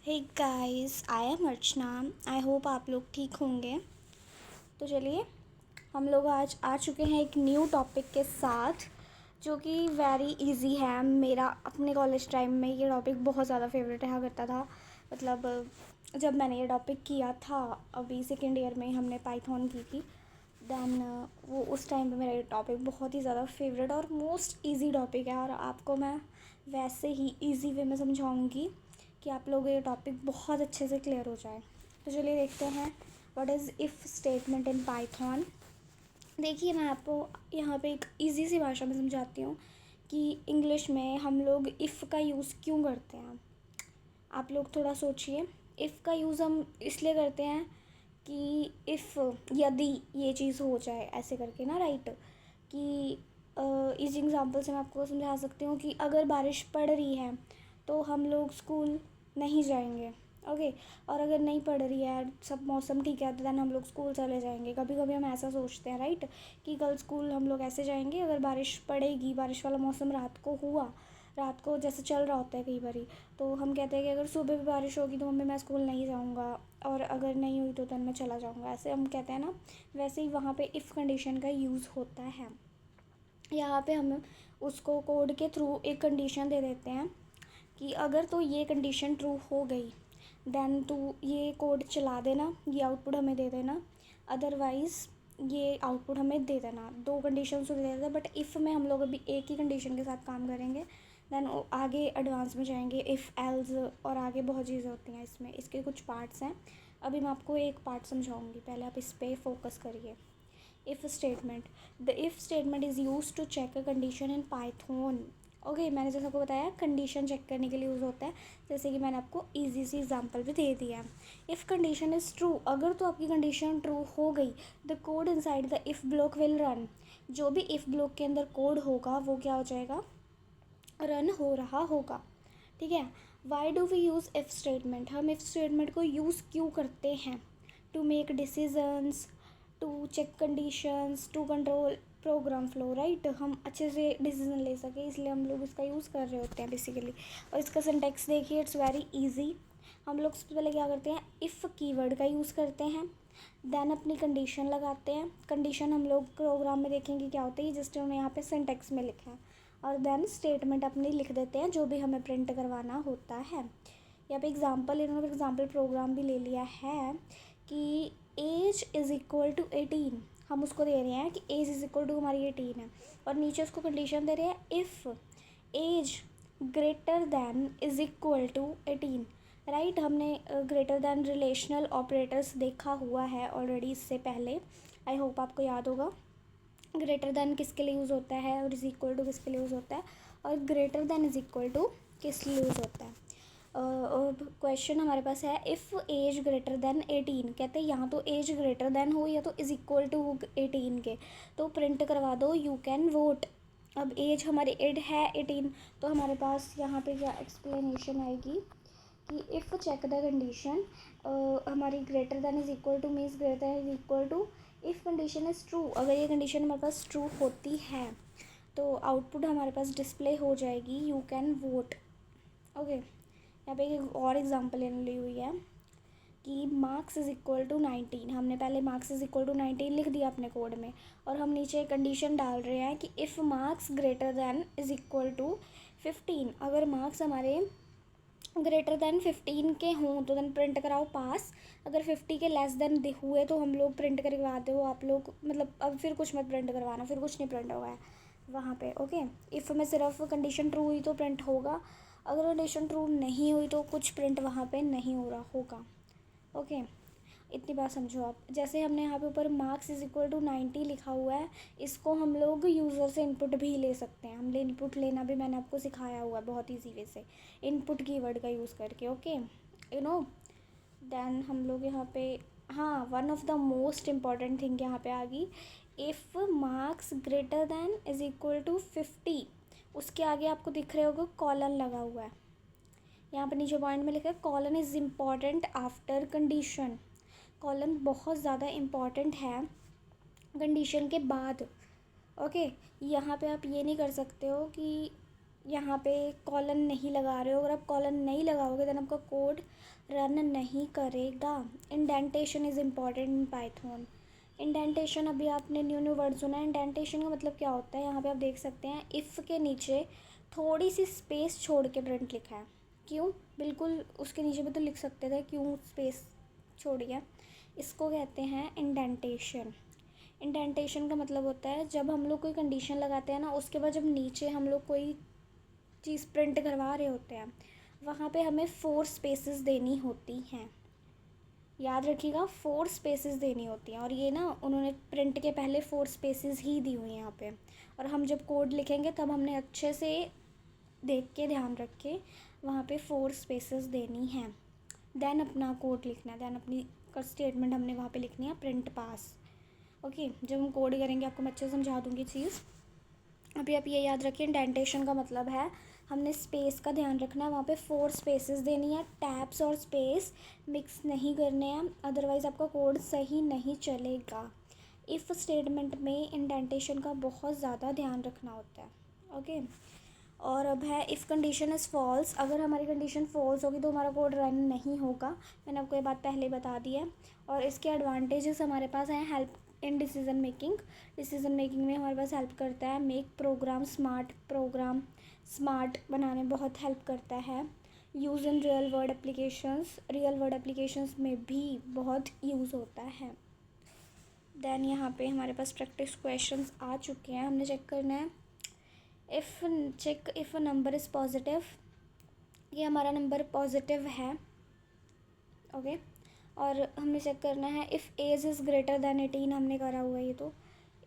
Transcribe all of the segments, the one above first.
Hey guys, I am Archana. I hope आप लोग ठीक होंगे। तो चलिए, हम लोग आज आ चुके हैं एक न्यू टॉपिक के साथ, जो कि वेरी इजी है। मेरा अपने कॉलेज टाइम में ये टॉपिक बहुत ज़्यादा फेवरेट रहा करता था। मतलब जब मैंने ये टॉपिक किया था, अभी सेकेंड ईयर में हमने पाइथन की थी, दैन वो उस टाइम पे मेरा ये टॉपिक बहुत ही ज़्यादा फेवरेट और मोस्ट इजी टॉपिक है। और आपको मैं वैसे ही इजी वे में समझाऊंगी कि आप लोगों को ये टॉपिक बहुत अच्छे से क्लियर हो जाए। तो चलिए देखते हैं what is if statement in Python. देखिए, मैं आपको यहाँ पे एक इजी सी भाषा में समझाती हूँ कि इंग्लिश में हम लोग इफ़ का यूज़ क्यों करते हैं। आप लोग थोड़ा सोचिए। इफ़ का यूज़ हम इसलिए करते हैं कि इफ़, यदि ये चीज़ हो जाए, ऐसे करके ना, राइट। कि इसी एग्जांपल से मैं आपको समझा सकती हूँ कि अगर बारिश पड़ रही है तो हम लोग स्कूल नहीं जाएंगे, ओके। और अगर नहीं पड़ रही है, सब मौसम ठीक है, तो दैन हम लोग स्कूल चले जाएंगे। कभी कभी हम ऐसा सोचते हैं, राइट, कि कल स्कूल हम लोग ऐसे जाएंगे अगर बारिश पड़ेगी, बारिश वाला मौसम रात को हुआ, रात को जैसे चल रहा होता है कई बारी, तो हम कहते हैं कि अगर सुबह भी बारिश होगी तो मम्मी मैं स्कूल नहीं जाऊँगा, और अगर नहीं हुई तो दैन मैं चला जाऊँगा, ऐसे हम कहते हैं ना। वैसे ही वहाँ पे इफ़ कंडीशन का यूज़ होता है। यहाँ पे हम उसको कोड के थ्रू एक कंडीशन दे देते हैं कि अगर तो ये कंडीशन ट्रू हो गई, देन तू ये कोड चला देना, ये आउटपुट हमें दे देना, अदरवाइज़ ये आउटपुट हमें दे देना। दो कंडीशन तो दे देते हैं, बट इफ़ में हम लोग अभी एक ही कंडीशन के साथ काम करेंगे। देन आगे एडवांस में जाएंगे, इफ़ एल्स और आगे बहुत चीज़ें होती हैं इसमें, इसके कुछ पार्ट्स हैं। अभी मैं आपको एक पार्ट समझाऊंगी, पहले आप इस पर फोकस करिए। If statement, the if statement is use to check a condition in Python. Okay, मैंने जैसे आपको बताया कंडीशन चेक करने के लिए यूज़ होता है, जैसे कि मैंने आपको इजी सी एग्जांपल भी दे दिया है। इफ़ कंडीशन इज़ ट्रू, अगर तो आपकी कंडीशन ट्रू हो गई, the code inside the if block will run. जो भी इफ़ ब्लॉक के अंदर कोड होगा वो क्या हो जाएगा, रन हो रहा होगा, ठीक है। Why do we use if statement, हम इफ़ स्टेटमेंट को यूज़ क्यों करते हैं? To make decisions, to check conditions, to control program flow, right. हम अच्छे से डिसीजन ले सकें, इसलिए हम लोग इसका यूज़ कर रहे होते हैं बेसिकली। और इसका सिंटेक्स देखिए, इट्स वेरी इजी। हम लोग सबसे पहले क्या करते हैं, इफ़ कीवर्ड का यूज़ करते हैं, देन अपनी कंडीशन लगाते हैं। कंडीशन हम लोग प्रोग्राम में देखेंगे क्या होता है, जस्ट उन्होंने यहाँ पे सिंटेक्स में लिखा है। और देन स्टेटमेंट अपनी लिख देते हैं जो भी हमें प्रिंट करवाना होता है। यहाँ पे एग्जांपल, इन्होंने एग्जांपल प्रोग्राम भी ले लिया है कि एज इज़ इक्वल टू 18। हम उसको दे रहे हैं कि एज इज़ इक्वल टू हमारी 18 है, और नीचे उसको कंडीशन दे रहे हैं if age greater than is equal to 18, right. हमने ग्रेटर दैन रिलेशनल ऑपरेटर्स देखा हुआ है ऑलरेडी इससे पहले, आई होप आपको याद होगा। ग्रेटर दैन किसके लिए यूज़ होता है और इज़ इक्वल टू किसके लिए यूज़ होता है, और greater than is equal to किस लिए यूज़ होता है। क्वेश्चन हमारे पास है, इफ़ एज ग्रेटर दैन 18, कहते हैं यहाँ तो एज ग्रेटर दैन हो या तो इज़ इक्वल टू 18 के, तो प्रिंट करवा दो यू कैन वोट। अब एज हमारी एड है 18, तो हमारे पास यहाँ पे क्या एक्सप्लेनेशन आएगी कि इफ़ चेक द कंडीशन, हमारी greater than is equal to means greater than is equal to if condition is true. अगर ये कंडीशन हमारे पास ट्रू होती है तो आउटपुट हमारे पास डिस्प्ले हो जाएगी यू कैन वोट, ओके। यहाँ पे एक और एग्जांपल ली हुई है कि मार्क्स इज़ इक्वल टू 19। हमने पहले मार्क्स इज़ इक्वल टू 19 लिख दिया अपने कोड में, और हम नीचे कंडीशन डाल रहे हैं कि if marks greater than is equal to 15, अगर मार्क्स हमारे ग्रेटर दैन 15 के हों तो देन प्रिंट कराओ पास। अगर 50 के लेस देन हुए तो हम लोग प्रिंट करवाते हो आप लोग, मतलब अब फिर कुछ मत प्रिंट करवाना, फिर कुछ नहीं प्रिंट होगा है वहाँ पे, ओके। इफ़ में सिर्फ कंडीशन ट्रू हुई तो प्रिंट होगा, अगर कंडीशन ट्रू नहीं हुई तो कुछ प्रिंट वहाँ पे नहीं हो रहा होगा, ओके। इतनी बात समझो आप। जैसे हमने यहाँ पे ऊपर मार्क्स इज़ इक्वल टू 90 लिखा हुआ है, इसको हम लोग यूज़र से इनपुट भी ले सकते हैं। हम इनपुट लेना भी मैंने आपको सिखाया हुआ है बहुत ईजी वे से, इनपुट कीवर्ड का यूज़ करके, ओके, यू नो। देन हम लोग यहाँ पे, हाँ, one of the most important thing यहाँ पे आ गई, if marks greater than is equal to 50, उसके आगे आपको दिख रहे होगा कॉलन लगा हुआ है। यहाँ पे नीचे पॉइंट में लिखा है colon is important after condition. Colon बहुत ज़्यादा इम्पॉर्टेंट है कंडीशन के बाद, ओके। यहाँ पे आप ये नहीं कर सकते हो कि यहाँ पे कॉलन नहीं लगा रहे हो, अगर आप कॉलन नहीं लगाओगे देन आपका कोड रन नहीं करेगा। Indentation is important in Python. Indentation अभी आपने न्यू न्यू वर्ड सुना है। इंडेंटेशन का मतलब क्या होता है, यहाँ पे आप देख सकते हैं इफ़ के नीचे थोड़ी सी स्पेस छोड़ के प्रिंट लिखा है। क्यों? बिल्कुल उसके नीचे भी तो लिख सकते थे, क्यों स्पेस छोड़ी है? इसको कहते हैं इंडेंटेशन। इंडेंटेशन का मतलब होता है जब हम लोग कोई कंडीशन लगाते हैं ना, उसके बाद जब नीचे हम लोग कोई चीज़ प्रिंट करवा रहे होते हैं वहाँ पे हमें 4 स्पेसेस देनी होती हैं। याद रखिएगा 4 स्पेसेस देनी होती हैं, और ये ना उन्होंने प्रिंट के पहले 4 स्पेसेस ही दी हुई हैं यहाँ पे। और हम जब कोड लिखेंगे तब हमने अच्छे से देख के ध्यान रख के वहाँ पे 4 स्पेसेस देनी हैं, देन अपना कोड लिखना है, देन अपनी स्टेटमेंट हमने वहाँ पे लिखनी है प्रिंट पास। ओके, जब हम कोड करेंगे आपको मैं अच्छे से समझा दूँगी चीज़। अभी आप ये याद रखिए इंडेंटेशन का मतलब है हमने स्पेस का ध्यान रखना है, वहाँ पे 4 स्पेसेस देनी है, टैब्स और स्पेस मिक्स नहीं करने हैं, अदरवाइज़ आपका कोड सही नहीं चलेगा। इफ़ स्टेटमेंट में इंडेंटेशन का बहुत ज़्यादा ध्यान रखना होता है। ओके, और अब है इफ़ कंडीशन इज़ फॉल्स। अगर हमारी कंडीशन फॉल्स होगी तो हमारा कोड रन नहीं होगा। मैंने आपको ये बात पहले बता दी है। और इसके एडवांटेजेस हमारे पास हैं, help in decision making. Decision making में हमारे पास हेल्प करता है। मेक प्रोग्राम स्मार्ट बनाने में बहुत हेल्प करता है। Use in real word applications में भी बहुत यूज़ होता है। देन यहाँ पे हमारे पास प्रैक्टिस क्वेश्चंस आ चुके हैं, हमने चेक करना है। If a number is positive, ये हमारा नंबर पॉजिटिव है। ओके, और हमने चेक करना है if age is greater than 18, हमने करा हुआ ये, तो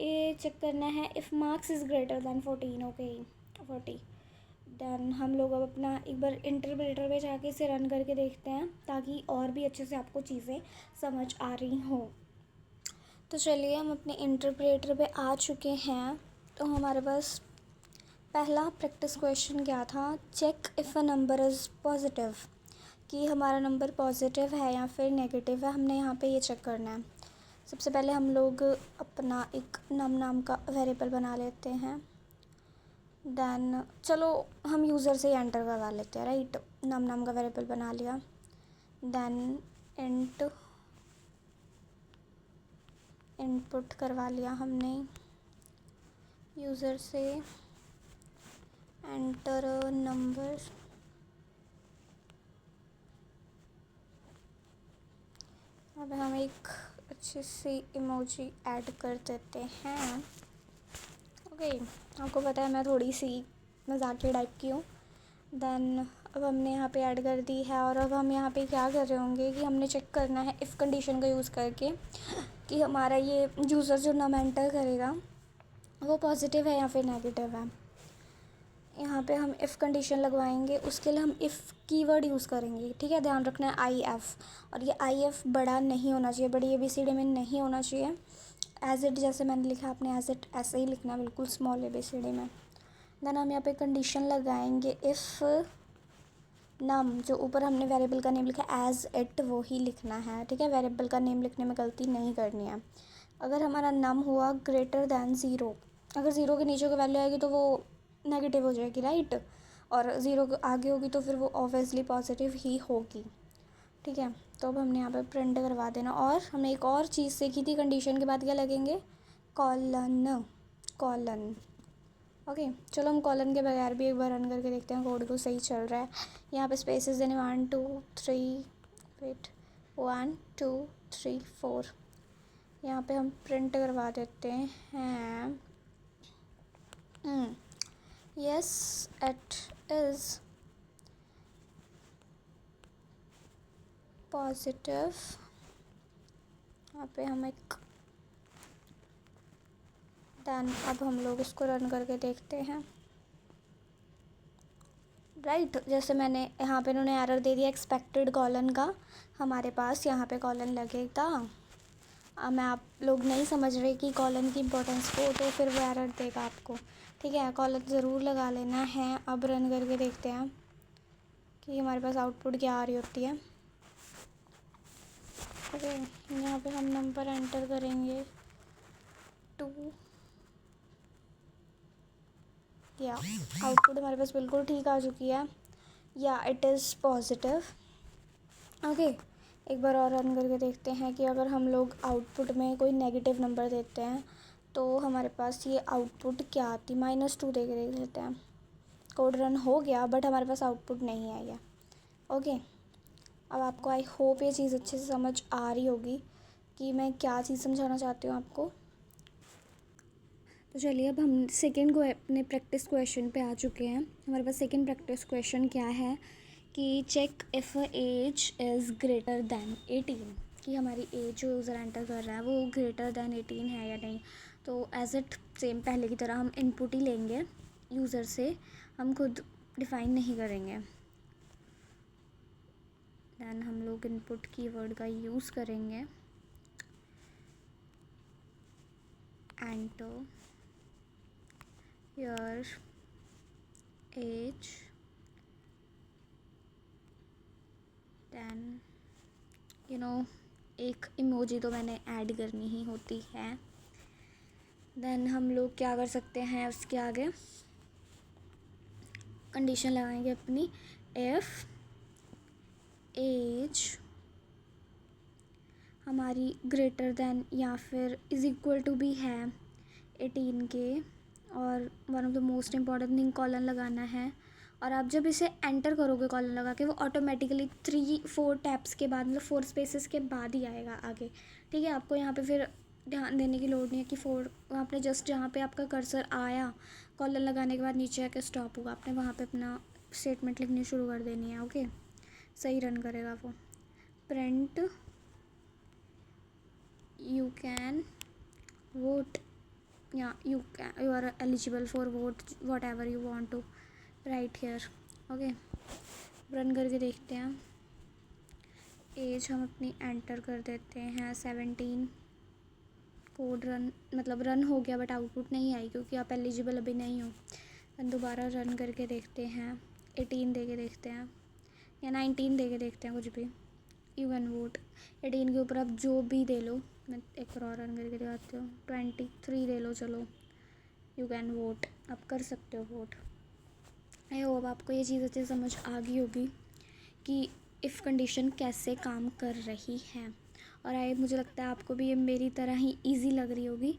ये चेक करना है if marks is greater than 14। Okay 40। Then हम लोग अब अपना एक बार इंटरप्रेटर पे जाके इसे रन करके देखते हैं ताकि और भी अच्छे से आपको चीज़ें समझ आ रही हों। तो चलिए हम अपने इंटरप्रेटर पे आ चुके हैं। तो हमारे पास पहला प्रैक्टिस क्वेश्चन क्या था, check if a number is positive, कि हमारा नंबर पॉजिटिव है या फिर नेगेटिव है, हमने यहाँ पे ये चेक करना है। सबसे पहले हम लोग अपना एक नाम का वेरिएबल बना लेते हैं। देन चलो हम यूज़र से ही एंटर करवा लेते हैं, राइट। नाम का वेरिएबल बना लिया। देन इनपुट करवा लिया हमने यूज़र से, एंटर नंबर। अब हम एक अच्छी सी इमोजी ऐड कर देते हैं। ओके, आपको पता है मैं थोड़ी सी मजाकिया टाइप की हूँ। देन अब हमने यहाँ पे ऐड कर दी है, और अब हम यहाँ पे क्या कर रहे होंगे कि हमने चेक करना है इफ़ कंडीशन का यूज़ करके कि हमारा ये यूज़र जो नाम एंटर करेगा वो पॉजिटिव है या फिर नेगेटिव है। यहाँ पे हम इफ़ कंडीशन लगवाएंगे, उसके लिए हम इफ़ कीवर्ड यूज़ करेंगे, ठीक है। ध्यान रखना है IF, और ये IF बड़ा नहीं होना चाहिए, बड़ी ABCD में नहीं होना चाहिए। एज इट जैसे मैंने लिखा आपने एज इट ऐसे ही लिखना है, बिल्कुल स्मॉल ABCD में। देन हम यहाँ पे कंडीशन लगाएंगे इफ़ नम, जो ऊपर हमने वेरिएबल का नेम लिखा एज इट वो ही लिखना है, ठीक है। वेरिएबल का नेम लिखने में गलती नहीं करनी है। अगर हमारा नम हुआ ग्रेटर दैन 0, अगर 0 के नीचे की वैल्यू आएगी तो वो नेगेटिव हो जाएगी, राइट। और 0 आगे होगी तो फिर वो ऑब्वियसली पॉजिटिव ही होगी, ठीक है। तो अब हमने यहाँ पे प्रिंट करवा देना। और हमने एक और चीज़ सीखी थी, कंडीशन के बाद क्या लगेंगे, कॉलन। ओके, चलो हम कॉलन के बगैर भी एक बार रन करके देखते हैं कोड को सही चल रहा है। यहाँ पे स्पेसेस देने 1 2 3 वेट 1 2 3 4। यहाँ पे हम प्रिंट करवा देते हैं यस इट इज़ पॉजिटिव। यहाँ पे हम एक देन अब हम लोग इसको रन करके देखते हैं, राइट। जैसे मैंने यहाँ पे उन्होंने एरर दे दिया एक्सपेक्टेड कॉलन का, हमारे पास यहाँ पे कॉलन लगेगा। अब मैं आप लोग नहीं समझ रहे कि कॉलन की इम्पोर्टेंस को, तो फिर वो एरर देगा आपको, ठीक है। कॉलन ज़रूर लगा लेना है। अब रन करके देखते हैं कि हमारे पास आउटपुट क्या आ रही होती है। ओके, यहाँ पे हम नंबर एंटर करेंगे 2। या आउटपुट हमारे पास बिल्कुल ठीक आ चुकी है, या इट इज़ पॉजिटिव। ओके, एक बार और रन करके देखते हैं कि अगर हम लोग आउटपुट में कोई नेगेटिव नंबर देते हैं तो हमारे पास ये आउटपुट क्या आती, -2 दे के देख लेते हैं। कोड रन हो गया बट हमारे पास आउटपुट नहीं आई है। ओके, अब आपको आई होप ये चीज़ अच्छे से समझ आ रही होगी कि मैं क्या चीज़ समझाना चाहती हूँ आपको। तो चलिए अब हम सेकेंड को अपने प्रैक्टिस क्वेश्चन पे आ चुके हैं। हमारे पास सेकेंड प्रैक्टिस क्वेश्चन क्या है कि check if age is greater than 18, कि हमारी एज जो यूज़र एंटर कर रहा है वो ग्रेटर दैन 18 है या नहीं। तो एज इट सेम पहले की तरह हम इनपुट ही लेंगे यूज़र से, हम खुद डिफ़ाइन नहीं करेंगे। दैन हम लोग इनपुट कीवर्ड का यूज़ करेंगे एंटर योर एज, दैन एक इमोजी तो मैंने ऐड करनी ही होती है। देन हम लोग क्या कर सकते हैं, उसके आगे कंडीशन लगाएंगे अपनी, इफ़ एज हमारी ग्रेटर दैन या फिर इज़ इक्वल टू भी है 18 के, और one of the most important thing colon लगाना है। और आप जब इसे एंटर करोगे कॉलन लगा के, वो ऑटोमेटिकली 3-4 टैप्स के बाद, मतलब 4 स्पेसेस के बाद ही आएगा आगे। ठीक है, आपको यहाँ पे फिर ध्यान देने की लोड़ नहीं है कि 4, आपने जस्ट जहाँ पे आपका कर्सर आया कॉलन लगाने के बाद नीचे आके स्टॉप होगा, आपने वहाँ पे अपना स्टेटमेंट लिखनी शुरू कर देनी है। ओके, सही रन करेगा वो। प्रिंट यू कैन वोट, या you are eligible for vote, whatever you want to write here. Okay, run करके देखते हैं। एज हम अपनी एंटर कर देते हैं 17। कोड रन मतलब रन हो गया बट आउटपुट नहीं आई क्योंकि आप एलिजिबल अभी नहीं हो। हम दोबारा रन करके देखते हैं, 18 दे के देखते हैं या 19 दे के देखते हैं, कुछ भी। यू कैन वोट, 18 के ऊपर आप जो भी दे लो। मैं एक और रन करके दिखाती हूँ, 23 दे लो, चलो। यू कैन वोट, आप कर सकते हो वोट। आई होप आपको ये चीज़ अच्छे से समझ आ गई होगी कि इफ़ कंडीशन कैसे काम कर रही है, और मुझे लगता है आपको भी ये मेरी तरह ही इजी लग रही होगी।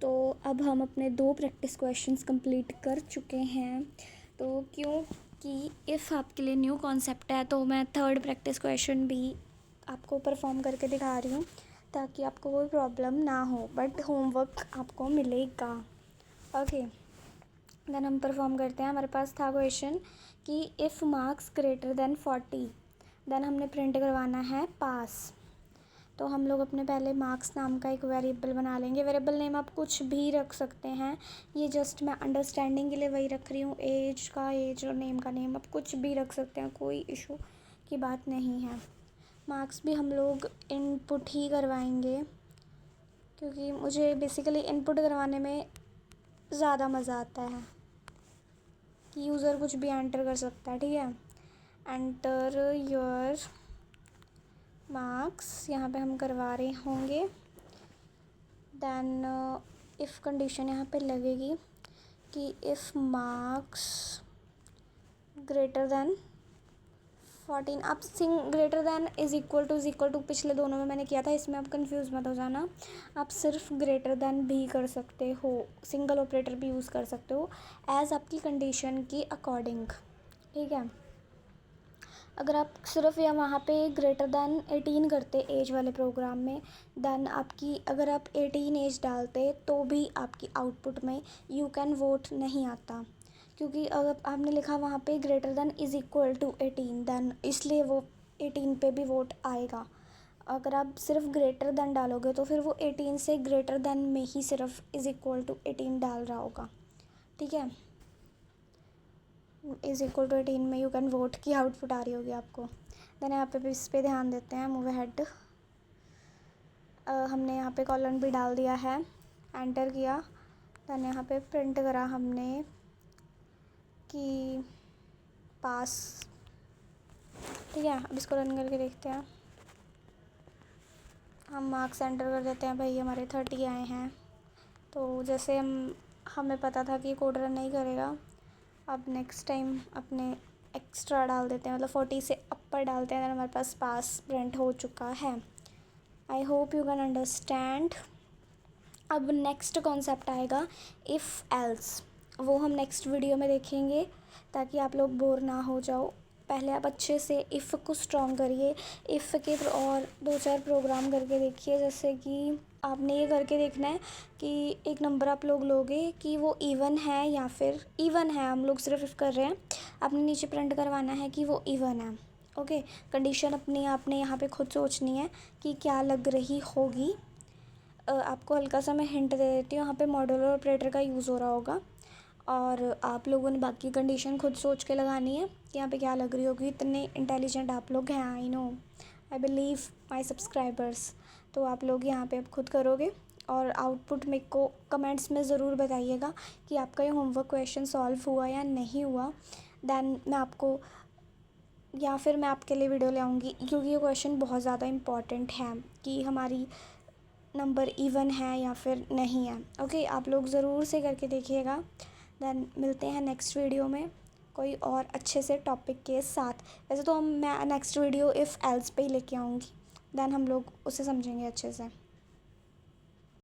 तो अब हम अपने 2 प्रैक्टिस क्वेश्चंस कंप्लीट कर चुके हैं। तो क्योंकि इफ़ आपके लिए न्यू कॉन्सेप्ट है तो मैं थर्ड प्रैक्टिस क्वेश्चन भी आपको परफॉर्म करके दिखा रही हूँ ताकि आपको कोई प्रॉब्लम ना हो, बट होमवर्क आपको मिलेगा। ओके, देन हम परफॉर्म करते हैं। हमारे पास था क्वेश्चन कि if marks greater than 40, then हमने प्रिंट करवाना है पास। तो हम लोग अपने पहले मार्क्स नाम का एक वेरिएबल बना लेंगे। वेरिएबल नेम आप कुछ भी रख सकते हैं, ये जस्ट मैं अंडरस्टैंडिंग के लिए वही रख रही हूँ। एज का एज और नेम का नेम, आप कुछ भी रख सकते हैं, कोई इशू की बात नहीं है। मार्क्स भी हम लोग इनपुट ही करवाएंगे क्योंकि मुझे बेसिकली इनपुट करवाने में ज़्यादा मज़ा आता है कि यूज़र कुछ भी एंटर कर सकता है। ठीक है, एंटर योर मार्क्स यहाँ पे हम करवा रहे होंगे। देन इफ़ कंडीशन यहाँ पे लगेगी कि इफ़ मार्क्स ग्रेटर दैन 14, आप greater than is equal to पिछले दोनों में मैंने किया था, इसमें आप कंफ्यूज मत हो जाना। आप सिर्फ ग्रेटर दैन भी कर सकते हो, सिंगल ऑपरेटर भी यूज़ कर सकते हो एज़ आपकी कंडीशन की अकॉर्डिंग। ठीक है, अगर आप सिर्फ या वहाँ पे ग्रेटर दैन 18 करते एज वाले प्रोग्राम में, देन आपकी अगर आप 18 एज डालते तो भी आपकी आउटपुट में यू कैन वोट नहीं आता, क्योंकि अगर आपने लिखा वहाँ पे greater than is equal to 18, then इसलिए वो 18 पे भी वोट आएगा। अगर आप सिर्फ ग्रेटर दैन डालोगे तो फिर वो 18 से ग्रेटर दैन में ही सिर्फ इज़ इक्वल टू 18 डाल रहा होगा। ठीक है, इज़ इक्वल टू 18 में यू कैन वोट की आउटपुट आ रही होगी आपको। देन यहाँ पे इस पे ध्यान देते हैं, मूव हेड। हमने यहाँ पे कॉलन भी डाल दिया है, एंटर किया। देन यहाँ पे प्रिंट करा हमने कि पास। ठीक है, अब इसको रन करके देखते हैं। हम मार्क्स एंटर कर देते हैं, भाई हमारे 30 आए हैं। तो जैसे हम हमें पता था कि ये कोड रन नहीं करेगा। अब नेक्स्ट टाइम अपने एक्स्ट्रा डाल देते हैं, मतलब 40 से अपर डालते हैं, हमारे पास प्रिंट हो चुका है। I hope you can understand. अब नेक्स्ट कॉन्सेप्ट आएगा इफ़ एल्स, वो हम नेक्स्ट वीडियो में देखेंगे ताकि आप लोग बोर ना हो जाओ। पहले आप अच्छे से इफ़ को स्ट्रॉन्ग करिए, इफ़ के और 2-4 प्रोग्राम करके देखिए। जैसे कि आपने ये करके देखना है कि एक नंबर आप लोग लोगे कि वो इवन है या फिर इवन है, हम लोग सिर्फ इफ़ कर रहे हैं। आपने नीचे प्रिंट करवाना है कि वो इवन है। ओके, कंडीशन अपनी आपने यहाँ पे खुद सोचनी है कि क्या लग रही होगी। आपको हल्का सा मैं हिंट दे देती हूँ, यहाँ पे मॉड्यूलर ऑपरेटर का यूज़ हो रहा होगा और आप लोगों ने बाकी कंडीशन खुद सोच के लगानी है कि यहाँ पे क्या लग रही होगी। इतने इंटेलिजेंट आप लोग हैं, I know, I believe my subscribers. तो आप लोग यहाँ पे अब खुद करोगे और आउटपुट मेरे को कमेंट्स में ज़रूर बताइएगा कि आपका ये होमवर्क क्वेश्चन सॉल्व हुआ या नहीं हुआ। दैन मैं आपको या फिर मैं आपके लिए वीडियो ले आऊँगी, क्योंकि ये क्वेश्चन बहुत ज़्यादा इम्पॉर्टेंट है कि हमारी नंबर इवन है या फिर नहीं है। ओके, आप लोग ज़रूर से करके देखिएगा। देन मिलते हैं नेक्स्ट वीडियो में कोई और अच्छे से टॉपिक के साथ। वैसे तो मैं नेक्स्ट वीडियो इफ़ एल्स पे ही लेके आऊँगी, देन हम लोग उसे समझेंगे अच्छे से।